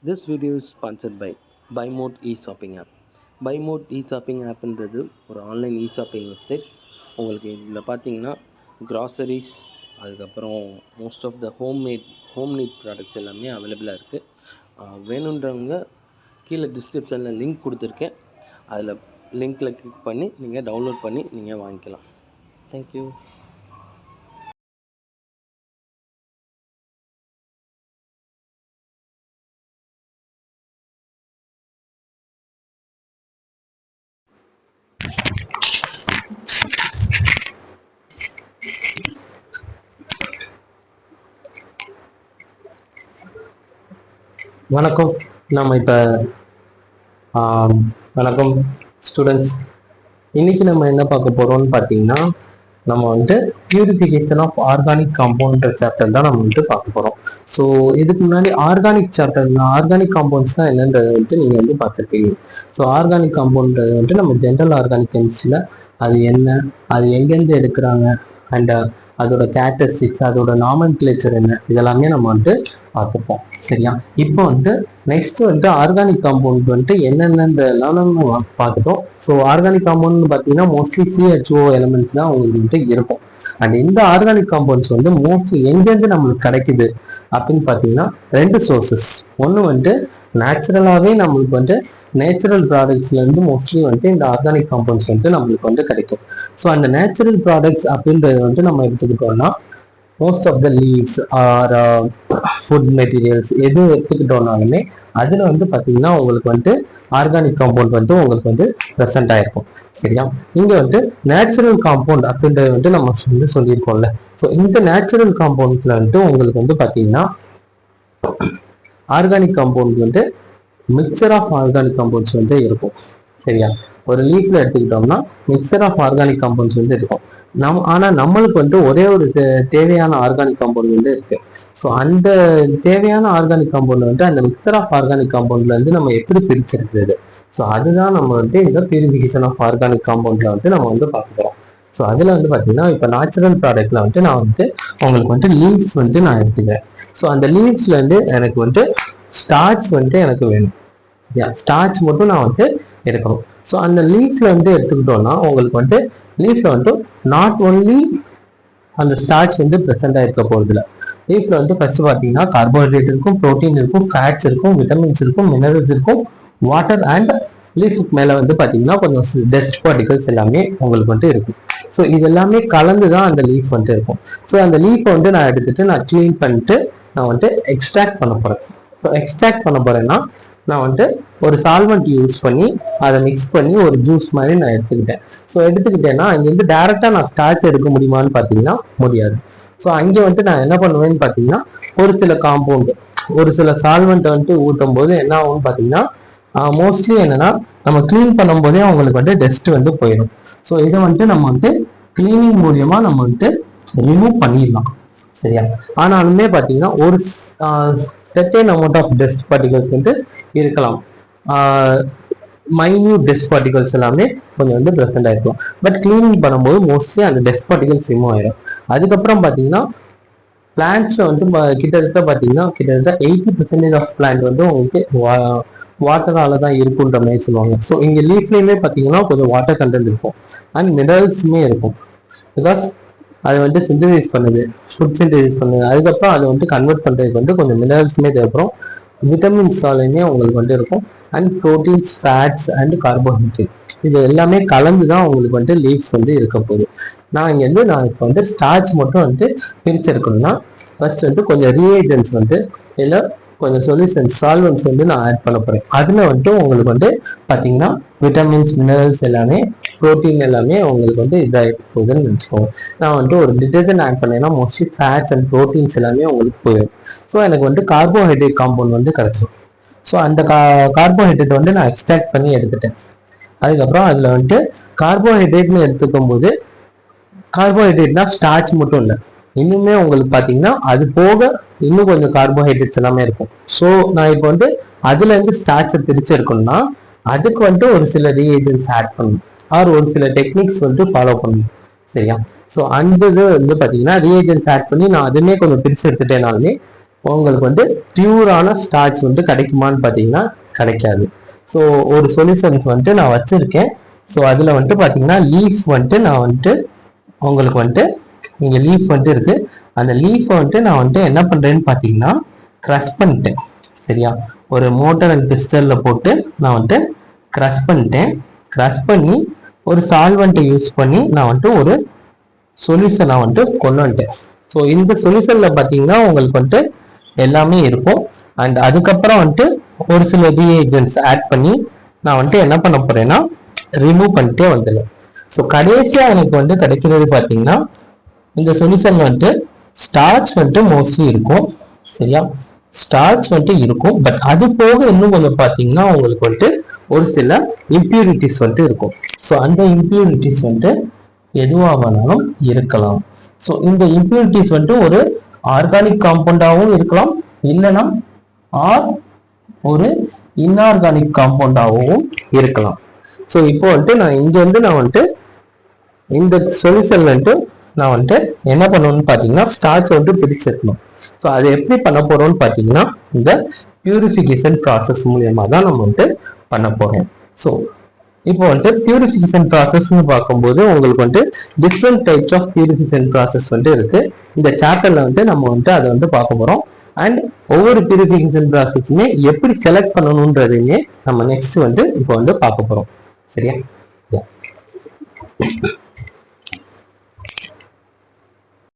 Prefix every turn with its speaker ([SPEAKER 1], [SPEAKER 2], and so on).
[SPEAKER 1] This video is sponsored by BuyMode e-shopping app. BuyMode e-shopping ஆப்ன்றது ஒரு online e-shopping website. உங்களுக்கு இதில் பார்த்தீங்கன்னா groceries, அதுக்கப்புறம் most of the home need products எல்லாமே அவைலபிளாக இருக்குது. வேணுன்றவங்க கீழே டிஸ்கிரிப்ஷனில் லிங்க் கொடுத்துருக்கேன். அதில் லிங்க்கில் கிளிக் பண்ணி நீங்கள் டவுன்லோட் பண்ணி நீங்கள் வாங்கிக்கலாம். தேங்க்யூ.
[SPEAKER 2] வணக்கம். நம்ம இப்போ வணக்கம் ஸ்டூடெண்ட்ஸ். இன்னைக்கு நம்ம என்ன பார்க்க போறோம்னு பார்த்தீங்கன்னா, நம்ம வந்துட்டு purification of organic compound chapter தான் நம்ம வந்துட்டு பார்க்க போறோம். ஸோ இதுக்கு முன்னாடி ஆர்கானிக் காம்பவுண்ட்ஸ் தான் என்னன்றதை வந்துட்டு நீங்கள் வந்து பார்த்துருப்பீங்க. ஸோ ஆர்கானிக் காம்பவுண்ட் வந்துட்டு நம்ம ஜென்ரல் ஆர்கானிக் கெமிஸ்ட்ரியில் அது என்ன, அது எங்கேருந்து எடுக்கிறாங்க, அண்ட் அதோட கேரக்டரிஸ்டிக்ஸ், அதோட நாமன்கிளேச்சர் என்ன, இதெல்லாமே நம்ம வந்துட்டு பார்த்துப்போம். சரியா? இப்போ வந்துட்டு நெக்ஸ்ட் வந்துட்டு ஆர்கானிக் காம்பவுண்ட் வந்துட்டு என்னென்னதெல்லாம் நம்ம பார்த்துட்டோம். ஸோ ஆர்கானிக் காம்பவுண்ட் பார்த்தீங்கன்னா மோஸ்ட்லி CHO எலிமெண்ட்ஸ் தான் உங்களுக்கு வந்துட்டு இருக்கும். அண்ட் இந்த ஆர்கானிக் காம்பவுண்ட்ஸ் வந்து மோஸ்ட்லி எங்கேருந்து நம்மளுக்கு கிடைக்குது அப்படின்னு பார்த்தீங்கன்னா ரெண்டு சோர்சஸ். ஒன்று வந்துட்டு நேச்சுரலாகவே நம்மளுக்கு வந்துட்டு நேச்சுரல் ப்ராடக்ட்ஸ்லேருந்து மோஸ்ட்லி வந்துட்டு இந்த ஆர்கானிக் காம்பவுண்ட்ஸ் வந்துட்டு நம்மளுக்கு வந்து கிடைக்கும். ஸோ அந்த நேச்சுரல் ப்ராடக்ட்ஸ் அப்படின்றது வந்துட்டு நம்ம எடுத்துக்கிட்டோம்னா most of the leaves or food materials எது எடுத்துக்கிட்டோம்னாலுமே அதில் வந்து பார்த்தீங்கன்னா உங்களுக்கு வந்துட்டு ஆர்கானிக் காம்பவுண்ட் வந்து உங்களுக்கு வந்து ப்ரெசென்ட் ஆயிருக்கும். சரியா? இங்கே வந்துட்டு நேச்சுரல் காம்பவுண்ட் அப்படின்றது வந்துட்டு நம்ம வந்து சொல்லியிருக்கோம்ல. ஸோ இந்த நேச்சுரல் காம்பவுண்ட்ல வந்துட்டு உங்களுக்கு வந்து பார்த்தீங்கன்னா ஆர்கானிக் காம்பவுண்ட் வந்து மிக்சர் ஆஃப் ஆர்கானிக் காம்பவுண்ட்ஸ் வந்து இருக்கும். சரியா? ஒரு லீஃப்ல எடுத்துக்கிட்டோம்னா மிக்சர் ஆஃப் ஆர்கானிக் காம்பவுண்ட்ஸ் வந்து இருக்கும். ஆனால் நம்மளுக்கு வந்து ஒரே ஒரு தேவையான ஆர்கானிக் காம்பவுண்ட் வந்து இருக்கு. ஸோ அந்த தேவையான ஆர்கானிக் காம்பவுண்ட் வந்து அந்த மிக்சர் ஆஃப் ஆர்கானிக் காம்பவுண்ட்ல வந்து நம்ம எப்படி பிரிச்சிருக்கிறது, ஸோ அதுதான் நம்ம வந்து இந்த பியூரிஃபிகேஷன் ஆஃப் ஆர்கானிக் காம்பவுண்ட்ல வந்து நம்ம வந்து பார்க்குறோம். ஸோ அதில் வந்து பார்த்தீங்கன்னா இப்போ நேச்சுரல் ப்ராடக்ட்ல வந்துட்டு நான் வந்துட்டு உங்களுக்கு வந்துட்டு லீவ்ஸ் வந்து நான் எடுத்துக்கிறேன். ஸோ அந்த லீவ்ஸ்ல இருந்து எனக்கு வந்துட்டு ஸ்டார்ச் வந்துட்டு எனக்கு வேணும். ஸ்டார்ச் மட்டும் நான் வந்துட்டு எடுக்கணும். ஸோ அந்த லீஃப்ல வந்து எடுத்துக்கிட்டோம்னா உங்களுக்கு வந்துட்டு லீஃப்ல வந்துட்டு நாட் ஒன்லி அந்த ஸ்டார்ச் வந்து ப்ரெசென்ட் ஆயிருக்க போறதுல லீஃப்ல வந்து ஃபர்ஸ்ட் பார்த்தீங்கன்னா கார்போஹைட்ரேட் இருக்கும், ப்ரோட்டீன் இருக்கும், ஃபேட்ஸ் இருக்கும், விட்டமின்ஸ் இருக்கும், மினரல்ஸ் இருக்கும், வாட்டர் அண்ட் லீஃபுக்கு மேலே வந்து பார்த்தீங்கன்னா கொஞ்சம் டஸ்ட் பார்ட்டிகல்ஸ் எல்லாமே உங்களுக்கு வந்துட்டு இருக்கும். ஸோ இது எல்லாமே கலந்து தான் அந்த லீஃப் வந்துட்டு இருக்கும். ஸோ அந்த லீஃபை வந்து நான் எடுத்துட்டு நான் க்ளீன் பண்ணிட்டு நான் வந்துட்டு எக்ஸ்ட்ராக்ட் பண்ண போறேன். ஸோ எக்ஸ்ட்ராக்ட் பண்ண போறேன்னா நான் வந்துட்டு ஒரு சால்வெண்ட் யூஸ் பண்ணி அதை மிக்ஸ் பண்ணி ஒரு ஜூஸ் மாதிரி நான் எடுத்துக்கிட்டேன். ஸோ எடுத்துக்கிட்டேன்னா அங்கேருந்து டேரெக்டாக நான் ஸ்டார்ச் எடுக்க முடியுமான்னு பார்த்தீங்கன்னா முடியாது. ஸோ அங்கே வந்துட்டு நான் என்ன பண்ணுவேன்னு பார்த்தீங்கன்னா ஒரு சில காம்பவுண்டு ஒரு சில சால்வெண்ட்டை வந்துட்டு ஊற்றும் போது என்ன ஆகும்னு பார்த்தீங்கன்னா மோஸ்ட்லி என்னன்னா நம்ம கிளீன் பண்ணும் போதே அவங்களுக்கு வந்து டஸ்ட் வந்து போயிடும். ஸோ இதை வந்துட்டு நம்ம வந்துட்டு கிளீனிங் மூலியமா நம்ம வந்துட்டு ரிமூவ் பண்ணிடலாம். சரியா? ஆனாலுமே பார்த்தீங்கன்னா ஒரு certain amount of dust particles வந்து இருக்கலாம். மைன்யூட் டஸ்ட் பார்ட்டிகல்ஸ் எல்லாமே கொஞ்சம் வந்து ப்ரெசென்ட் ஆயிருக்கும். பட் கிளீனிங் பண்ணும்போது மோஸ்ட்லி அந்த டஸ்ட் பார்ட்டிகல்ஸ் ரிமூவ் ஆயிடும். அதுக்கப்புறம் பார்த்தீங்கன்னா பிளான்ட்ஸ்ல வந்து கிட்டத்தட்ட பார்த்தீங்கன்னா கிட்டத்தட்ட 80% ஆஃப் பிளான்ட் வந்து உங்களுக்கு வாட்டரால தான் இருக்குன்ற மாதிரி சொல்லுவாங்க. ஸோ இங்கே லீஃப்லேயுமே பார்த்தீங்கன்னா கொஞ்சம் வாட்டர் கண்டென்ட் இருக்கும் அண்ட் மினரல்ஸுமே இருக்கும். பிகாஸ் அது வந்து சிந்தசைஸ் பண்ணுது, ஃபுட் சிந்தசைஸ் பண்ணுது. அதுக்கப்புறம் அதை வந்து கன்வெர்ட் பண்ணுறதுக்கு வந்து கொஞ்சம் மினரல்ஸுமே தேவைப்படும், விட்டமின்ஸாலுமே உங்களுக்கு வந்து இருக்கும், and proteins, fats and carbohydrate இது எல்லாமே கலந்து தான் உங்களுக்கு வந்து லீவ்ஸ் வந்து இருக்க போகுது. நான் இப்போ வந்து ஸ்டார்ச் மட்டும் வந்து பிரிச்செடுக்கணும்னா ஃபர்ஸ்ட் வந்து கொஞ்சம் ரீஏஜென்ட்ஸ் வந்து இல்லை கொஞ்சம் சொல்யூஷன்ஸ் சால்வெண்ட்ஸ் வந்து நான் ஆட் பண்ண போறேன். அதுல வந்துட்டு உங்களுக்கு வந்து பார்த்தீங்கன்னா விட்டமின்ஸ், மினரல்ஸ் எல்லாமே, ப்ரோட்டீன் எல்லாமே உங்களுக்கு வந்து இதாகிட்டு போகுதுன்னு நினச்சிக்கோங்க. நான் வந்துட்டு ஒரு டிட்டர்ஜென்ட் ஆட் பண்ணேன்னா மோஸ்ட்லி ஃபேட்ஸ் அண்ட் ப்ரோட்டீன்ஸ் எல்லாமே உங்களுக்கு போயிடும். ஸோ எனக்கு வந்து கார்போஹைட்ரேட் காம்பவுண்ட் வந்து கிடைச்சிடும். ஸோ அந்த கார்போஹைட்ரேட் வந்து நான் எக்ஸ்ட்ராக்ட் பண்ணி எடுத்துட்டேன். அதுக்கப்புறம் அதில் வந்துட்டு கார்போஹைட்ரேட்னு எடுத்துக்கும் போது கார்போஹைட்ரேட்னா ஸ்டார்ச் மட்டும் இல்லை, இன்னுமே உங்களுக்கு பார்த்தீங்கன்னா அது போக இன்னும் கொஞ்சம் கார்போஹைட்ரேட்ஸ் எல்லாமே இருக்கும். ஸோ நான் இப்போ வந்து அதுல இருந்து ஸ்டார்ச்சை பிரிச்சு இருக்கணும்னா அதுக்கு வந்துட்டு ஒரு சில ரீஏஜென்ட்ஸ் ஆட் பண்ணணும் ஆர் ஒரு சில டெக்னிக்ஸ் வந்துட்டு ஃபாலோ பண்ணணும். சரியா? ஸோ அந்த இது வந்து பார்த்தீங்கன்னா ரீஏஜென்ட்ஸ் ஆட் பண்ணி நான் அதுமே கொஞ்சம் பிரிச்சு எடுத்துட்டேனாலுமே உங்களுக்கு வந்து பியூரான ஸ்டார்ச் வந்து கிடைக்குமான்னு பார்த்தீங்கன்னா கிடைக்காது. ஸோ ஒரு சொல்யூஷன்ஸ் வந்துட்டு நான் வச்சிருக்கேன். ஸோ அதில் வந்துட்டு பார்த்தீங்கன்னா லீஃப் வந்துட்டு நான் வந்துட்டு உங்களுக்கு வந்துட்டு இங்கே லீஃப் வந்துட்டு இருக்கு. அந்த லீஃபை வந்துட்டு நான் வந்துட்டு என்ன பண்ணுறேன்னு பார்த்தீங்கன்னா க்ரஷ் பண்ணிட்டேன். சரியா, ஒரு மோட்டார் அண்ட் பிஸ்டலில் போட்டு நான் வந்துட்டு க்ரஷ் பண்ணிட்டேன். க்ரஷ் பண்ணி ஒரு சால்வெண்ட்டை யூஸ் பண்ணி நான் வந்துட்டு ஒரு சொல்யூஷனை வந்துட்டு கொண்டு வந்துட்டேன். ஸோ இந்த சொல்யூஷனில் பார்த்தீங்கன்னா உங்களுக்கு வந்துட்டு எல்லாமே இருக்கும். அண்ட் அதுக்கப்புறம் வந்துட்டு ஒரு சில ரீஏஜென்ட்ஸ் ஆட் பண்ணி நான் வந்துட்டு என்ன பண்ண போறேன்னா ரிமூவ் பண்ணிட்டே வந்துடுவேன். ஸோ கடைசியாக எனக்கு வந்து கிடைக்கிறது பார்த்தீங்கன்னா இந்த சொல்யூஷன்ல வந்துட்டு ஸ்டார்ச் வந்துட்டு மோஸ்ட்லி இருக்கும். சரியா, ஸ்டார்ச் வந்துட்டு இருக்கும். பட் அது போக இன்னும் கொஞ்சம் பார்த்தீங்கன்னா உங்களுக்கு வந்துட்டு ஒரு சில இம்பியூரிட்டிஸ் வந்துட்டு இருக்கும். ஸோ அந்த இம்பியூரிட்டிஸ் வந்துட்டு எதுவாக வேணாலும் இருக்கலாம். ஸோ இந்த இம்பியூரிட்டிஸ் வந்துட்டு ஒரு ஆர்கானிக் காம்பவுண்டாகவும் இருக்கலாம், இல்லைன்னா ஒரு இன்ஆர்கானிக் காம்பவுண்டாகவும் இருக்கலாம். ஸோ இப்போ வந்துட்டு நான் வந்துட்டு இந்த சொல்யூஷன்ல வந்துட்டு நான் வந்துட்டு என்ன பண்ணணும்னு பார்த்தீங்கன்னா ஸ்டார்ச் வந்துட்டு பிரிச்செடுக்கணும். ஸோ அதை எப்படி பண்ண போறோம்னு பார்த்தீங்கன்னா இந்த பியூரிஃபிகேஷன் ப்ராசஸ் மூலியமா தான் நம்ம வந்துட்டு பண்ண போறோம். ஸோ இப்போ வந்துட்டு பியூரிஃபிகேஷன் ப்ராசஸ்ன்னு பார்க்கும்போது உங்களுக்கு வந்துட்டு different types of purification process வந்துட்டு இருக்கு. இந்த சாப்டர்ல வந்துட்டு நம்ம வந்துட்டு அதை வந்து பார்க்க போறோம். அண்ட் ஒவ்வொரு பியூரிஃபிகேஷன் ப்ராசஸுமே எப்படி செலக்ட் பண்ணணுன்றதையுமே நம்ம நெக்ஸ்ட் வந்து இப்போ வந்து பார்க்க போறோம். சரியா?